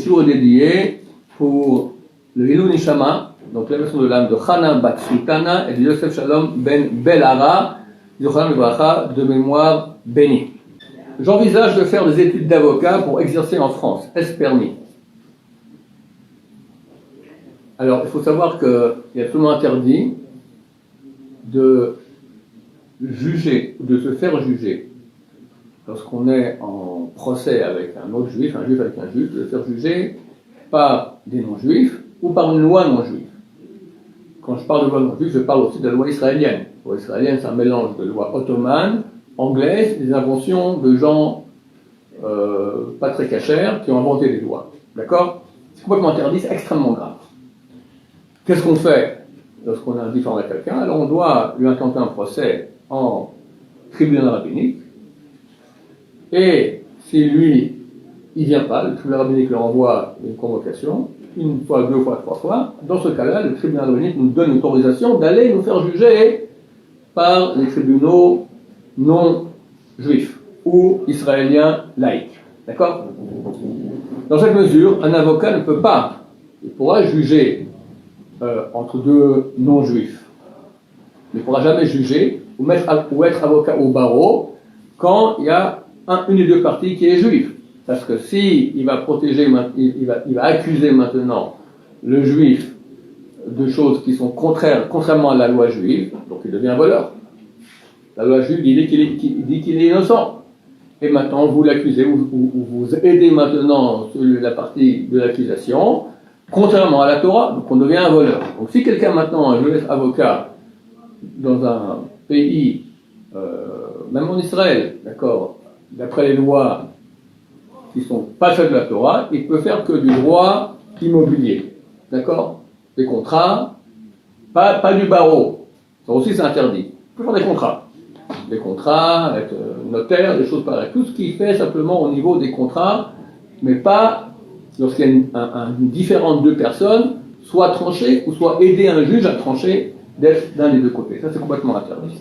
shiur dédié pour le Hilul Nishama, donc l'élévation de l'âme de Chana Bat Sultana et de Yosef Shalom Ben Belara, de mémoire bénie. J'envisage de faire des études d'avocat pour exercer en France. Est-ce permis? Alors, il faut savoir qu'il est absolument interdit de juger, ou de se faire juger, lorsqu'on est en procès avec un autre juif, un juif avec un juif, de se faire juger par des non-juifs ou par une loi non-juive. Quand je parle de loi non-juive, je parle aussi de la loi israélienne. La loi israélienne, c'est un mélange de loi ottomane, anglaise, des inventions de gens pas très cachers qui ont inventé des lois. D'accord? C'est complètement interdit, c'est extrêmement grave. Qu'est-ce qu'on fait lorsqu'on a un différend avec quelqu'un? Alors on doit lui intenter un procès en tribunal rabbinique, et si lui, il ne vient pas, le tribunal rabbinique lui envoie une convocation, une fois, deux fois, trois fois. Dans ce cas-là, le tribunal rabbinique nous donne l'autorisation d'aller nous faire juger par les tribunaux non juifs ou israéliens laïcs. D'accord? Dans cette mesure, un avocat ne peut pas, il pourra juger entre deux non-juifs, mais il ne pourra jamais juger ou être avocat au barreau quand il y a une des deux parties qui est juive. Parce que si il va protéger, il va accuser maintenant le juif de choses qui sont contrairement à la loi juive, donc il devient voleur. La loi juive dit qu'il est innocent. Et maintenant, vous l'accusez, ou vous aidez maintenant la partie de l'accusation, contrairement à la Torah, donc on devient un voleur. Donc si quelqu'un maintenant veut être avocat dans un pays, même en Israël, d'accord, d'après les lois qui ne sont pas celles de la Torah, il peut faire que du droit immobilier, d'accord, des contrats, pas du barreau, ça aussi c'est interdit. Il peut faire des contrats, être notaire, des choses pareilles, tout ce qui fait simplement au niveau des contrats, mais pas lorsqu'il y a une différence de deux personnes, soit trancher ou soit aider un juge à trancher d'être d'un des deux côtés. Ça c'est complètement interdit.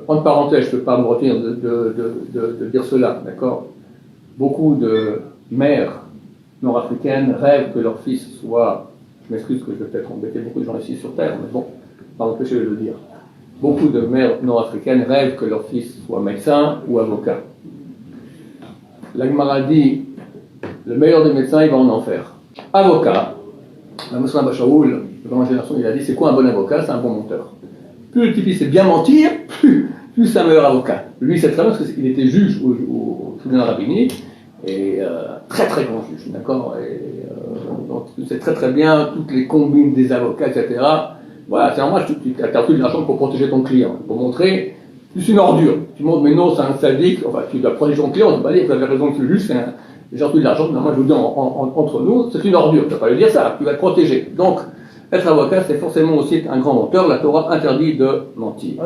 Entre parenthèses, je ne peux pas me retenir de dire cela, d'accord. Beaucoup de mères nord-africaines rêvent que leur fils soit, je m'excuse que je vais peut-être embêter beaucoup de gens ici sur Terre, mais bon, pas m'empêcher de le dire. Beaucoup de mères nord-africaines rêvent que leur fils soit médecin ou avocat. La Gemara dit, le meilleur des médecins, il va en enfer. Avocat, la Moshe Shaul, le grand génération, il a dit, c'est quoi un bon avocat? C'est un bon menteur. Plus le type il sait bien mentir, plus c'est un meilleur avocat. Lui, c'est très bien parce qu'il était juge au tribunal rabbinique, et très très grand juge, d'accord, donc tu sais très très bien toutes les combines des avocats, etc. Voilà, c'est normal, tu as perdu de l'argent pour protéger ton client, pour montrer, c'est une ordure. Tu montres, mais non, c'est un sadique, enfin, tu dois protéger ton client, on ne peut pas dire, vous avez raison que le juge, j'ai reçu de l'argent, mais moi je vous dis entre nous, c'est une ordure, tu ne peux pas lui dire ça, tu vas te protéger. Donc, être avocat, c'est forcément aussi un grand menteur, la Torah interdit de mentir.